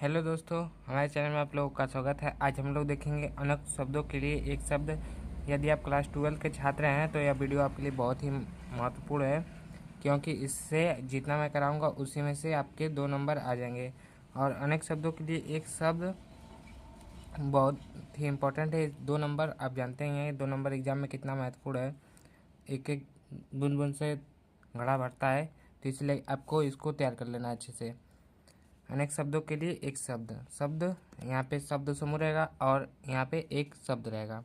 Hello दोस्तों, हमारे channel में आप लोगों का स्वागत है। आज हम लोग देखेंगे अनेक शब्दों के लिए एक शब्द। यदि आप क्लास 12 के छात्र हैं तो यह वीडियो आपके लिए बहुत ही महत्वपूर्ण है, क्योंकि इससे जितना मैं कराऊंगा उसी में से आपके 2 नंबर आ जाएंगे। और अनेक शब्दों के लिए एक शब्द बहुत ही इम्पोर्टेंट है। 2 नंबर आप जानते ही हैं, 2 नंबर एग्जाम में कितना महत्वपूर्ण है। एक एक बूंद बूंद से घड़ा भरता है, तो इसलिए आपको इसको तैयार कर लेना अच्छे से। अनेक शब्दों के लिए एक शब्द यहाँ पे शब्द समूह रहेगा और यहाँ पे एक शब्द रहेगा।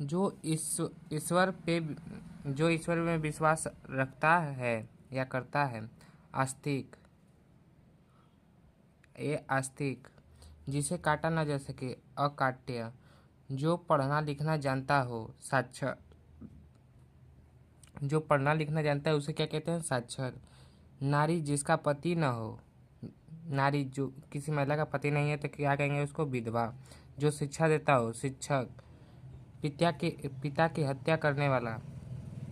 जो ईश्वर में विश्वास रखता है या करता है, आस्तिक, आस्तिक। जिसे काटा न जा सके, अकाट्य। जो पढ़ना लिखना जानता हो, साक्षर। जो पढ़ना लिखना जानता है उसे क्या कहते हैं? साक्षर। नारी जिसका पति न हो, नारी जो किसी महिला का पति नहीं है तो क्या कहेंगे उसको? विधवा। जो शिक्षा देता हो, शिक्षक। पिता की हत्या करने वाला,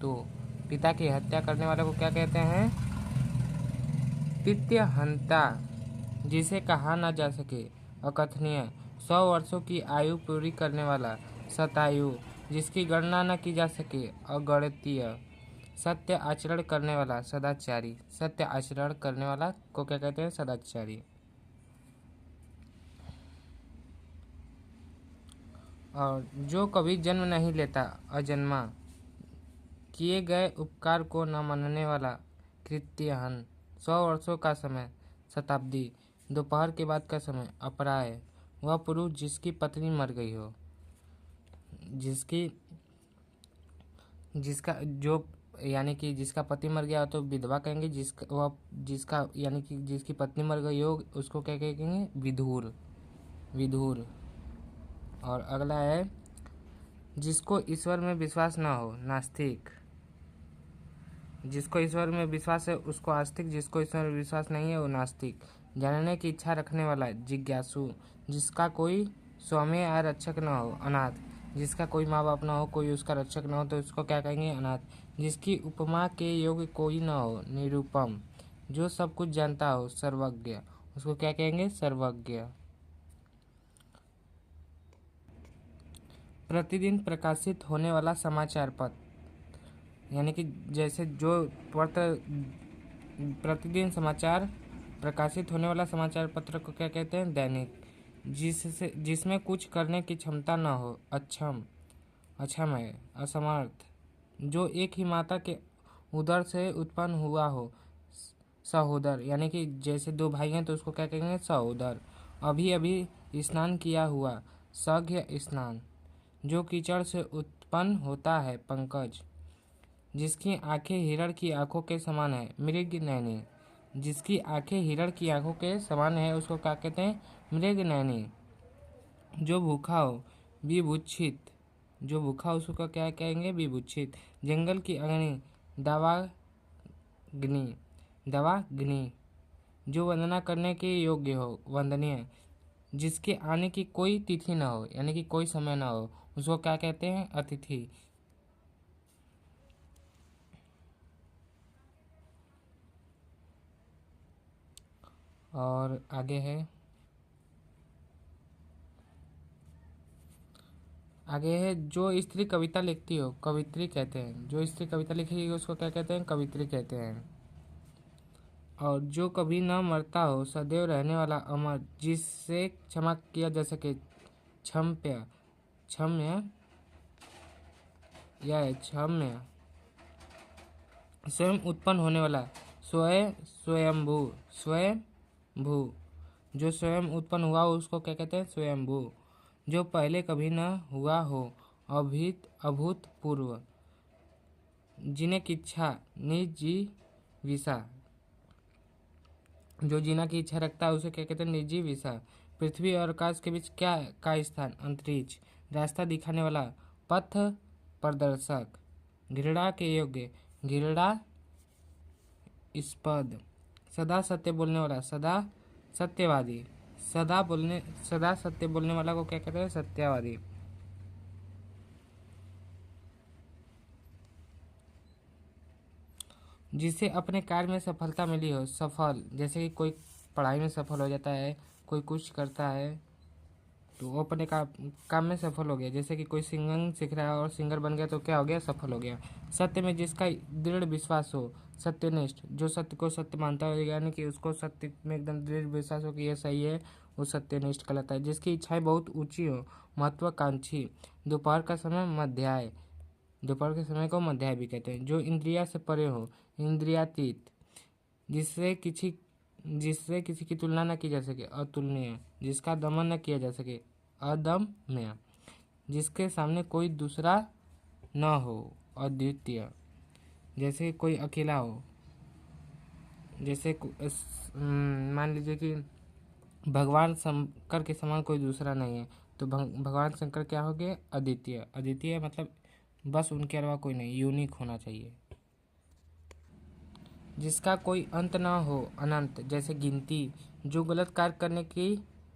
तो पिता की हत्या करने वाले को क्या कहते हैं? पितृहंता। जिसे कहा ना जा सके, अकथनीय। 100 वर्षों की आयु पूरी करने वाला, शतायु। जिसकी गणना न की जा सके, अगणितीय। सत्य आचरण करने वाला, सदाचारी। सत्य आचरण करने वाला को क्या कहते हैं? सदाचारी। और जो कभी जन्म नहीं लेता, अजन्मा। किए गए उपकार को न मानने वाला, कृत्यहन। 100 वर्षों का समय, शताब्दी। दोपहर के बाद का समय, अपराह्न। वह पुरुष जिसकी पत्नी मर गई हो, जिसका जो यानी कि जिसका पति मर गया हो तो विधवा कहेंगे। जिसका यानी कि जिसकी पत्नी मर गई हो उसको क्या कहेंगे? विधुर। विधुर। और अगला है, जिसको ईश्वर में विश्वास ना हो, नास्तिक। जिसको ईश्वर में विश्वास है उसको आस्तिक, जिसको ईश्वर में विश्वास नहीं है वो नास्तिक। जानने की इच्छा रखने वाला, जिज्ञासु। जिसका कोई स्वामी या रक्षक न हो, अनाथ। जिसका कोई माँ बाप ना हो, कोई उसका रक्षक न हो तो उसको क्या कहेंगे? अनाथ। जिसकी उपमा के योग्य कोई न हो, निरुपम। जो सब कुछ जानता हो, सर्वज्ञ। उसको क्या कहेंगे? सर्वज्ञ। प्रतिदिन प्रकाशित होने वाला समाचार पत्र, यानी कि जैसे जो प्रतिदिन समाचार प्रकाशित होने वाला समाचार पत्र को क्या कहते हैं? दैनिक। जिसमें कुछ करने की क्षमता न हो, अक्षम। अक्षम है, असमर्थ। जो एक ही माता के उदर से उत्पन्न हुआ हो, सहोदर। यानी कि जैसे 2 भाई हैं तो उसको क्या कहेंगे? सहोदर। अभी अभी स्नान किया हुआ, सघ्य स्नान। जो कीचड़ से उत्पन्न होता है, पंकज। जिसकी आंखें हिरण की आंखों के समान है, मृग नैनी। जिसकी आंखें हिरण की आंखों के समान है उसको क्या कहते हैं? मृग नैनी। जो भूखा हो, विभूषित। जो भूखा उसको क्या कहेंगे? विभूषित। जंगल की अग्नि, दावाग्नि। दावाग्नि। जो वंदना करने के योग्य हो, वंदनीय। जिसके आने की कोई तिथि न हो, यानी कि कोई समय न हो, उसको क्या कहते हैं? अतिथि। और आगे है जो स्त्री कविता लिखती हो, कवित्री कहते हैं। जो स्त्री कविता लिखेगी उसको क्या कहते हैं? कवित्री कहते हैं। और जो कभी न मरता हो, सदैव रहने वाला, अमर। जिससे क्षमा किया जा सके, क्षम्य। क्षम्य या क्षम्य। स्वयं उत्पन्न होने वाला, स्वयंभू। स्वयंभू। जो स्वयं उत्पन्न हुआ हो उसको क्या कहते हैं? स्वयंभू। जो पहले कभी न हुआ हो, अभूतपूर्व। जीने की इच्छा, निर्जीविषा। जो जीना की इच्छा रखता है उसे क्या कहते हैं? निर्जीविषा। पृथ्वी और आकाश के बीच क्या का स्थान, अंतरिक्ष। रास्ता दिखाने वाला, पथ प्रदर्शक। घृणा के योग्य, घृणास्पद। सदा सत्य बोलने वाला, सदा सत्यवादी। सदा सत्य बोलने वाला को क्या कहते हैं? सत्यवादी। जिसे अपने कार्य में सफलता मिली हो। सफल, जैसे कि कोई पढ़ाई में सफल हो जाता है, कोई कुछ करता है तो वो अपने काम में सफल हो गया। जैसे कि कोई सिंगिंग सीख रहा है और सिंगर बन गया तो क्या हो गया, सफल हो गया। सत्य में जिसका दृढ़ विश्वास हो। सत्यनिष्ठ, जो सत्य को सत्य मानता हो, यानी कि उसको सत्य में एकदम दृढ़ विश्वास हो कि ये सही है, वो सत्यनिष्ठ कहलाता है। जिसकी इच्छाएं बहुत ऊंची हो। महत्वाकांक्षी, दोपहर का समय मध्याह्न, दोपहर के समय को मध्याह्न भी कहते हैं। जो इंद्रिया से परे हो। इंद्रियातीत, जिससे किसी की तुलना न की जा सके। अतुलनीय, जिसका दमन न किया जा सके। अदम्य, जिसके सामने कोई दूसरा न हो। अद्वितीय, जैसे कोई अकेला हो। जैसे मान लीजिए कि भगवान शंकर के समान कोई दूसरा नहीं है, तो भगवान शंकर क्या हो गए, अद्वितीय। अद्वितीय मतलब बस उनके अलावा कोई नहीं, यूनिक होना चाहिए। जिसका कोई अंत ना हो। अनंत, जैसे गिनती। जो गलत कार्य करने के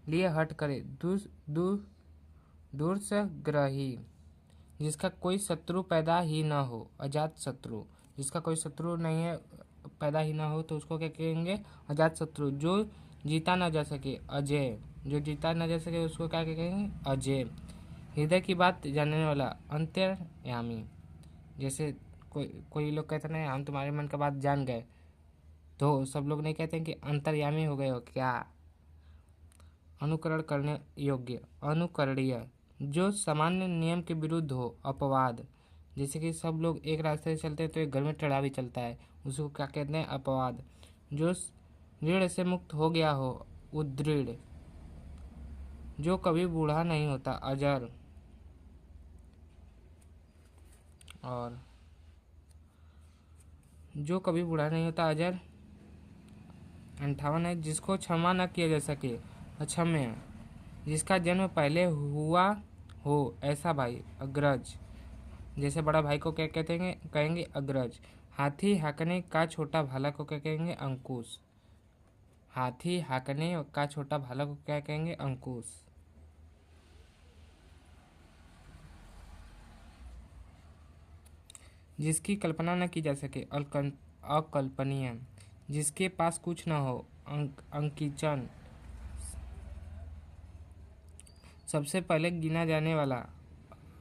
लिए हट करे। दूरसग्राही, जिसका कोई शत्रु पैदा ही ना हो। अजात शत्रु, जिसका कोई शत्रु नहीं है, पैदा ही ना हो तो उसको क्या कहेंगे, अजात शत्रु। जो जीता ना जा सके। अजय, जो जीता ना जा सके उसको क्या कहेंगे, अजय। हृदय की बात जानने वाला। अंतर्यामी, जैसे कोई लोग कहते हैं हम तुम्हारे मन का बात जान गए, तो सब लोग नहीं कहते हैं कि अंतर्यामी हो गए हो क्या। अनुकरण करने योग्य। अनुकरणीय, जो सामान्य नियम के विरुद्ध हो। अपवाद, जैसे कि सब लोग एक रास्ते से चलते हैं तो एक घर में टेढ़ा भी चलता है, उसको क्या कहते हैं, अपवाद। जो ऋण से मुक्त हो गया हो। उदृढ़, जो कभी बूढ़ा नहीं होता। अजर, और जो कभी बूढ़ा नहीं होता। अजर। 58 है, जिसको क्षमा न किया जा सके। अक्षम्य, जिसका जन्म पहले हुआ हो ऐसा भाई। अग्रज, जैसे बड़ा भाई को क्या कहेंगे अग्रज। हाथी हाँकने का छोटा भाला को क्या कहेंगे, अंकुश। हाथी हाँकने का छोटा भाला को क्या कहेंगे, अंकुश। जिसकी कल्पना न की जा सके। अकल्पनीय, जिसके पास कुछ न हो। अंकिचन, सबसे पहले गिना जाने वाला।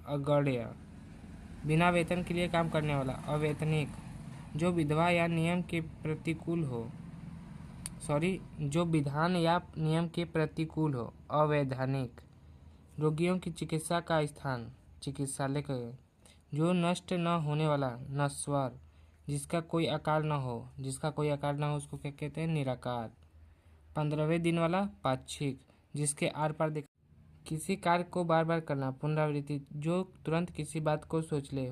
अगण्य, बिना वेतन के लिए काम करने वाला। अवैतनिक, जो विधवा या नियम के प्रतिकूल हो। जो विधान या नियम के प्रतिकूल हो। अवैधानिक, रोगियों की चिकित्सा का स्थान। चिकित्सालय का। जो नष्ट न होने वाला। नश्वर, जिसका कोई आकार न हो। जिसका कोई आकार न हो उसको क्या कहते हैं, निराकार। 15वें दिन वाला। पाक्षिक, जिसके आर पार दिख। किसी कार्य को बार बार करना। पुनरावृत्ति, जो तुरंत किसी बात को सोच ले।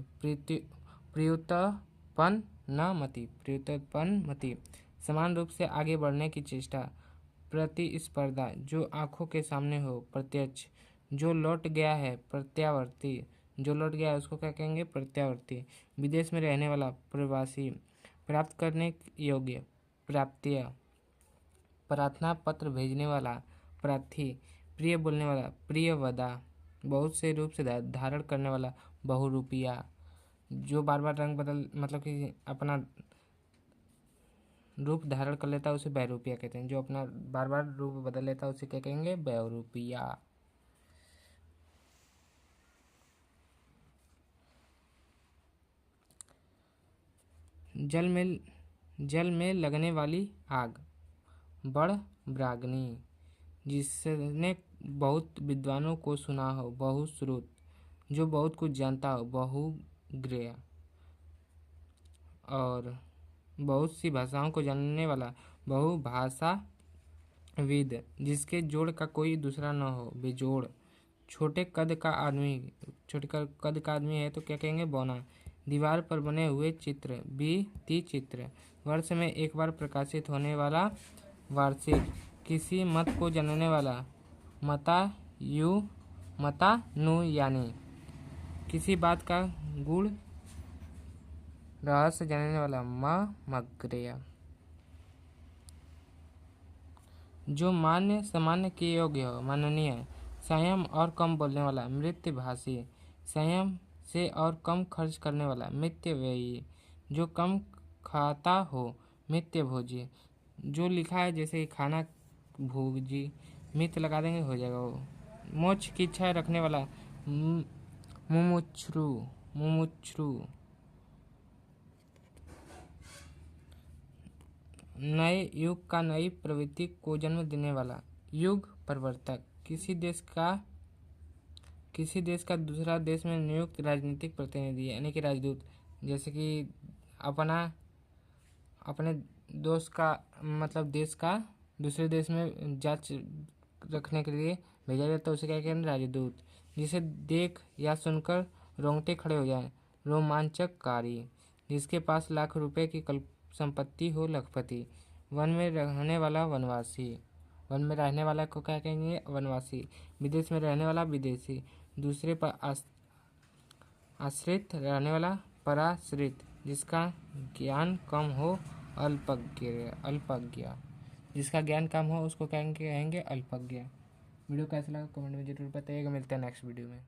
प्रियोत्पन्न मति, समान रूप से आगे बढ़ने की चेष्टा। प्रतिस्पर्धा, जो आंखों के सामने हो। प्रत्यक्ष, जो लौट गया है। प्रत्यावर्ती, जो लौट गया है उसको क्या कहेंगे, प्रत्यावर्ती। विदेश में रहने वाला। प्रवासी, प्राप्त करने योग्य। प्राप्त्य, प्रार्थना पत्र भेजने वाला। प्रार्थी, प्रिय बोलने वाला। प्रियवदा, बहुत से रूप से धारण करने वाला। बहुरूपिया, जो बार बार रंग बदल मतलब कि अपना रूप धारण कर लेता है उसे बहुरूपिया कहते हैं। जो अपना बार बार रूप बदल लेता है उसे क्या कहेंगे, बहुरूपिया। जल में लगने वाली आग। बड़ब्राग्नि, जिसने बहुत विद्वानों को सुना हो। बहुश्रुत, जो बहुत कुछ जानता हो। बहुज्ञ, और बहुत सी भाषाओं को जानने वाला। बहुभाषाविद, जिसके जोड़ का कोई दूसरा न हो। बेजोड़, छोटे कद का आदमी है तो क्या कहेंगे, बौना। दीवार पर बने हुए चित्र। भित्ति चित्र, वर्ष में एक बार प्रकाशित होने वाला। वार्षिक, किसी मत को जानने वाला। मतानुयायी, किसी बात का गुण रहस्य जानने वाला। ममग्रेय, जो मान्य सामान्य के योग्य हो। माननीय, संयम और कम बोलने वाला। मृत्यभाषी, संयम से और कम खर्च करने वाला। मितव्ययी, जो कम खाता हो मित्य भोजी। जो लिखा है जैसे कि खाना भोजी, मित्र लगा देंगे हो जाएगा वो। मोक्ष की इच्छा रखने वाला मुमुक्षु मुमुक्षु। नए युग का नई प्रवृत्ति को जन्म देने वाला युग परिवर्तक। किसी देश का दूसरा देश में नियुक्त राजनीतिक प्रतिनिधि यानी कि राजदूत। जैसे कि अपने दोस्त का मतलब देश का दूसरे देश में जांच रखने के लिए भेजा जाता है, उसे क्या कहते हैं? राजदूत। जिसे देख या सुनकर रोंगटे खड़े हो जाए, रोमांचकारी। जिसके पास लाख रुपए की संपत्ति हो, लखपति। वन में रहने वाला वनवासी। वन में रहने वाला को क्या कहेंगे? वनवासी। विदेश में रहने वाला विदेशी। दूसरे पर आश्रित रहने वाला पराश्रित। जिसका ज्ञान कम हो, अल्पज्ञ। जिसका ज्ञान कम हो उसको कहेंगे अल्पज्ञ। वीडियो कैसा लगा कमेंट में जरूर बताइएगा। मिलते हैं नेक्स्ट वीडियो में।